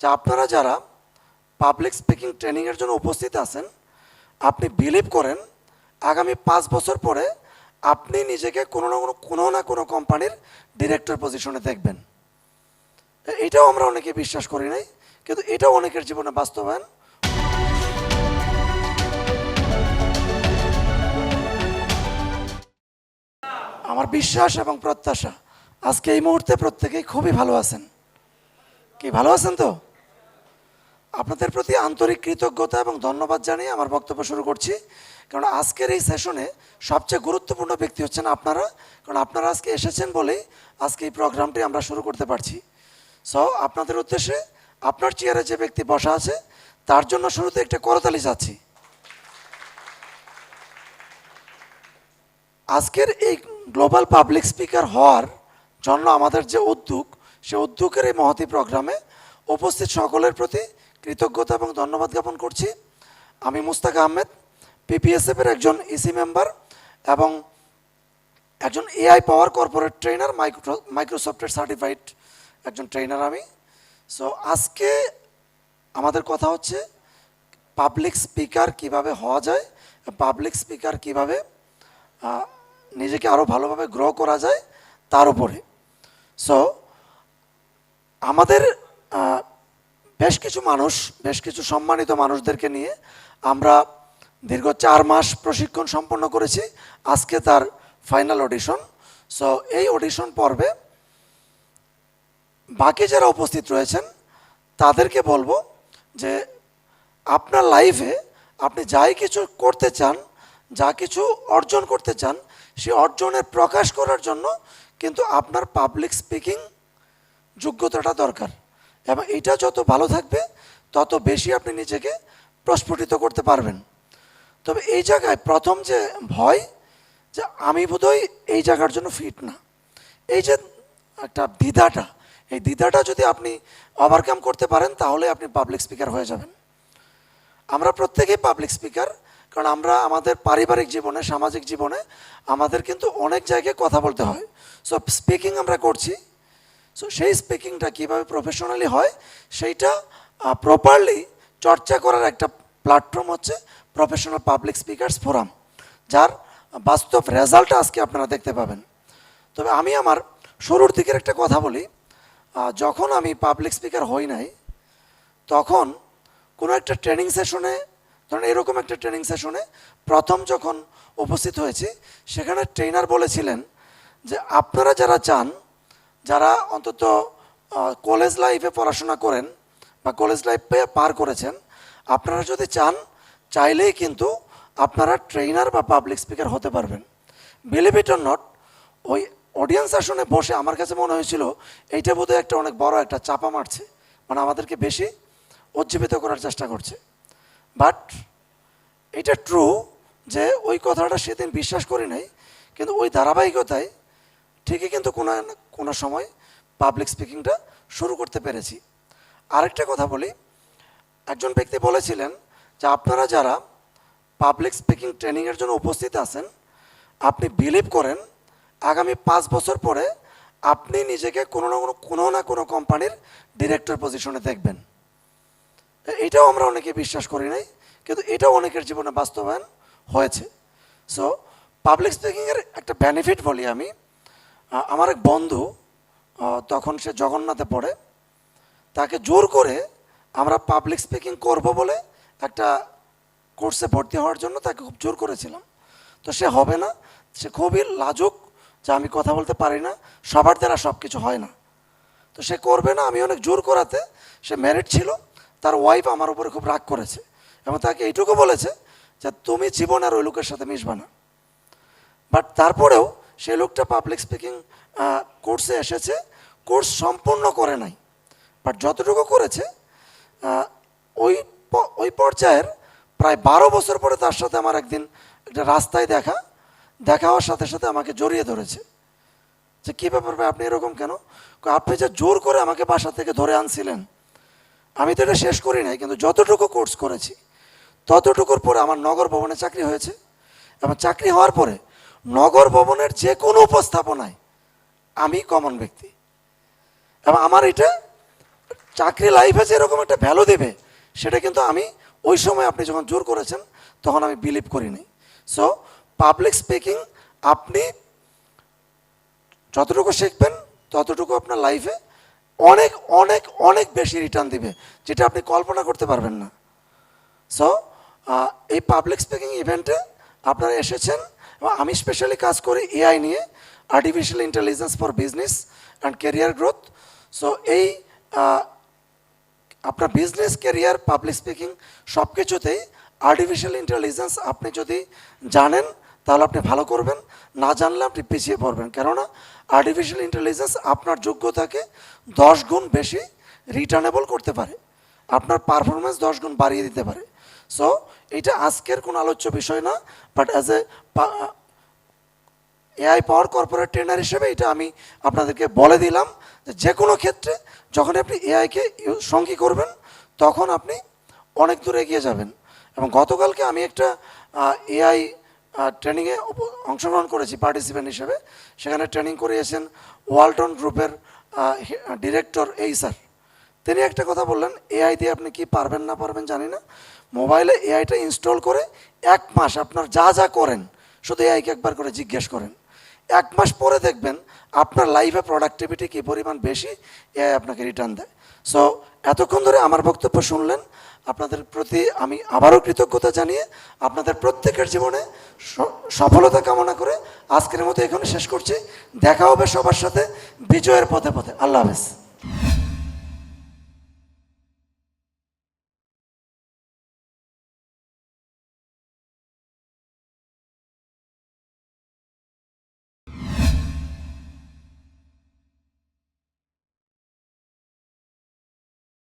যে আপনারা যারা পাবলিক স্পিকিং ট্রেনিংয়ের জন্য উপস্থিত আছেন, আপনি বিলিভ করেন আগামী 5 বছর পরে আপনি নিজেকে কোনো না কোনো কোম্পানির ডিরেক্টর পজিশনে দেখবেন। এটাও আমরা অনেকে বিশ্বাস করি নাই, কিন্তু এটাও অনেকের জীবনে বাস্তবায়ন। আমার বিশ্বাস এবং প্রত্যাশা আজকে এই মুহূর্তে প্রত্যেকেই খুবই ভালো আছেন। কি ভালো আছেন তো? আপনাদের প্রতি আন্তরিক কৃতজ্ঞতা এবং ধন্যবাদ জানিয়ে আমার বক্তব্য শুরু করছি। কারণ আজকের এই সেশনে সবচেয়ে গুরুত্বপূর্ণ ব্যক্তি হচ্ছেন আপনারা, কারণ আপনারা আজকে এসেছেন বলেই আজকে এই প্রোগ্রামটি আমরা শুরু করতে পারছি। সো আপনাদের উদ্দেশ্যে আপনার চেয়ারে যে ব্যক্তি বসা আছে তার জন্য শুরুতে একটা করতালি চাচ্ছি। আজকের এই গ্লোবাল পাবলিক স্পিকার হওয়ার জন্য আমাদের যে উদ্যোগ, সে উদ্যোগের এই মহতী প্রোগ্রামে উপস্থিত সকলের প্রতি কৃতজ্ঞতা এবং ধন্যবাদ জ্ঞাপন করছি। আমি মুস্তাক আহমেদ, পিপিএসএফের একজন ইসি মেম্বার এবং একজন এআই পাওয়ার কর্পোরেট ট্রেনার, মাইক্রোসফটের সার্টিফাইড একজন ট্রেনার আমি। সো আজকে আমাদের কথা হচ্ছে পাবলিক স্পিকার কিভাবে হওয়া যায়, পাবলিক স্পিকার কিভাবে নিজেকে আরও ভালোভাবে গ্রো করা যায় তার উপরে। সো আমাদের বেশ কিছু সম্মানিত মানুষদেরকে নিয়ে আমরা দীর্ঘ 4 মাস প্রশিক্ষণ সম্পন্ন করেছি। আজকে তার ফাইনাল অডিশন। সো এই অডিশন পর্বে বাকি যারা উপস্থিত রয়েছেন তাদেরকে বলবো যে আপনার লাইফে আপনি যাই কিছু করতে চান, যা কিছু অর্জন করতে চান, সেই অর্জনের প্রকাশ করার জন্য কিন্তু আপনার পাবলিক স্পিকিং যোগ্যতাটা দরকার। এবং এটা যত ভালো থাকবে তত বেশি আপনি নিজেকে প্রস্ফুটিত করতে পারবেন। তবে এই জায়গায় প্রথম যে ভয়, যে আমি বোধহয় এই জায়গার জন্য ফিট না, এই যে একটা দ্বিধাটা, এই দ্বিধাটা যদি আপনি ওভারকাম করতে পারেন তাহলে আপনি পাবলিক স্পিকার হয়ে যাবেন। আমরা প্রত্যেকেই পাবলিক স্পিকার, কারণ আমরা আমাদের পারিবারিক জীবনে, সামাজিক জীবনে আমাদের কিন্তু অনেক জায়গায় কথা বলতে হয়। সো স্পিকিং আমরা করছি। সো সেই স্পিকিংটা কীভাবে প্রফেশনালি হয় সেইটা প্রপারলি চর্চা করার একটা প্ল্যাটফর্ম হচ্ছে প্রফেশনাল পাবলিক স্পিকার্স ফোরাম, যার বাস্তব রেজাল্ট আজকে আপনারা দেখতে পাবেন। তবে আমি আমার শুরুর দিকের একটা কথা বলি। যখন আমি পাবলিক স্পিকার হই নাই, তখন কোনো একটা ট্রেনিং সেশনে, ধরুন এরকম একটা ট্রেনিং সেশনে প্রথম যখন উপস্থিত হয়েছি, সেখানে ট্রেনার বলেছিলেন যে আপনারা যারা চান, যারা অন্তত কলেজ লাইফে পড়াশোনা করেন বা কলেজ লাইফে পার করেছেন, আপনারা যদি চান, চাইলেই কিন্তু আপনারা ট্রেনার বা পাবলিক স্পিকার হতে পারবেন। বিলিভ ইট অর নট, ওই অডিয়েন্স আসনে বসে আমার কাছে মনে হয়েছিল এইটা বোধহয় একটা অনেক বড় একটা চাপা মারছে, মানে আমাদেরকে বেশি উজ্জীবিত করার চেষ্টা করছে। বাট এটা ট্রু যে ওই কথাটা সেদিন বিশ্বাস করি নাই, কিন্তু ওই ধারাবাহিকতায় ঠিকই কিন্তু কোনো সময় পাবলিক স্পিকিংটা শুরু করতে পেরেছি। আরেকটা কথা বলি, একজন ব্যক্তি বলেছিলেন যে আপনারা যারা পাবলিক স্পিকিং ট্রেনিংয়ের জন্য উপস্থিত আছেন, আপনি বিলিভ করেন আগামী 5 বছর পরে আপনি নিজেকে কোনো না কোনো কোম্পানির ডিরেক্টর পজিশনে দেখবেন। এটাও আমরা অনেকে বিশ্বাস করি নাই, কিন্তু এটাও অনেকের জীবনে বাস্তবায়ন হয়েছে। সো পাবলিক স্পিকিংয়ের একটা বেনিফিট বলি আমি। আমার এক বন্ধু, তখন সে জগন্নাথে পড়ে, তাকে জোর করে আমরা পাবলিক স্পিকিং করব বলে একটা কোর্সে ভর্তি হওয়ার জন্য তাকে খুব জোর করেছিলাম। তো সে হবে না, সে খুবই লাজুক, যে আমি কথা বলতে পারি না, সবার দ্বারা সব কিছু হয় না, তো সে করবে না। আমি অনেক জোর করাতে, সে ম্যারিড ছিল, তার ওয়াইফ আমার উপরে খুব রাগ করেছে এবং তাকে এইটুকু বলেছে যে তুমি জীবন আর ওই লোকের সাথে মিশবে না। বাট তারপরেও সেই লোকটা পাবলিক স্পিকিং কোর্সে এসেছে, কোর্স সম্পূর্ণ করে নাই, বাট যতটুকু করেছে ওই পর্যায়ের প্রায় 12 বছর পরে তার সাথে আমার একদিন একটা রাস্তায় দেখা হওয়ার সাথে সাথে আমাকে জড়িয়ে ধরেছে যে কী ব্যাপার ভাই, আপনি এরকম কেন? আপনি যে জোর করে আমাকে বাসা থেকে ধরে আনছিলেন, আমি তো এটা শেষ করি নাই, কিন্তু যতটুকু কোর্স করেছি ততটুকুর পরে আমার নগর ভবনে চাকরি হয়েছে এবং চাকরি হওয়ার পরে নগর ভবনের যে কোনো উপস্থাপনায় আমি কমন ব্যক্তি। এবং আমার এটা চাকরি লাইফে যে এরকম একটা ভ্যালু দেবে সেটা কিন্তু আমি ওই সময় আপনি যখন জোর করেছেন তখন আমি বিলিভ করিনি। সো পাবলিক স্পিকিং আপনি যতটুকু শিখবেন ততটুকু আপনার লাইফে অনেক অনেক অনেক বেশি রিটার্ন দিবে, যেটা আপনি কল্পনা করতে পারবেন না। সো এই পাবলিক স্পিকিং ইভেন্টে আপনারা এসেছেন এবং আমি স্পেশালি কাজ করি এআই নিয়ে, artificial intelligence for business and career growth. So এই আপনার বিজনেস, ক্যারিয়ার, পাবলিক স্পিকিং সব কিছুতেই আর্টিফিশিয়াল ইন্টেলিজেন্স আপনি যদি জানেন তাহলে আপনি ভালো করবেন, না জানলে আপনি পিছিয়ে পড়বেন। কেননা আর্টিফিশিয়াল ইন্টেলিজেন্স আপনার যোগ্যতাকে 10 গুণ বেশি রিটার্নেবল করতে পারে, আপনার পারফরমেন্স 10 গুণ বাড়িয়ে দিতে পারে। সো এটা আজকের কোনো আলোচ্য বিষয় না, but as a AI power corporate trainer হিসেবে এটা আমি আপনাদেরকে বলে দিলাম যে কোনো ক্ষেত্রে যখন আপনি এআইকে সঙ্গী করবেন তখন আপনি অনেক দূর এগিয়ে যাবেন। এবং গতকালকে আমি একটা এআই ট্রেনিংয়ে অংশগ্রহণ করেছি পার্টিসিপেন্ট হিসেবে। সেখানে ট্রেনিং করিয়েছেন ওয়ালটন গ্রুপের ডিরেক্টর স্যার। তিনি একটা কথা বললেন, এআই দিয়ে আপনি কি পারবেন না পারবেন জানি না, মোবাইলে এআইটা ইনস্টল করে 1 মাস আপনার যা যা করেন শুধু এআইকে একবার করে জিজ্ঞেস করেন, 1 মাস পরে দেখবেন আপনার লাইফে প্রোডাক্টিভিটি কী পরিমাণ বেশি এআই আপনাকে রিটার্ন দেয়। সো এতক্ষণ ধরে আমার বক্তব্য শুনলেন, আপনাদের প্রতি আমি আবারও কৃতজ্ঞতা জানিয়ে আপনাদের প্রত্যেকের জীবনে সফলতা কামনা করে আজকের মতো এখানে শেষ করছি। দেখা হবে সবার সাথে বিজয়ের পথে পথে। আল্লাহ হাফেজ।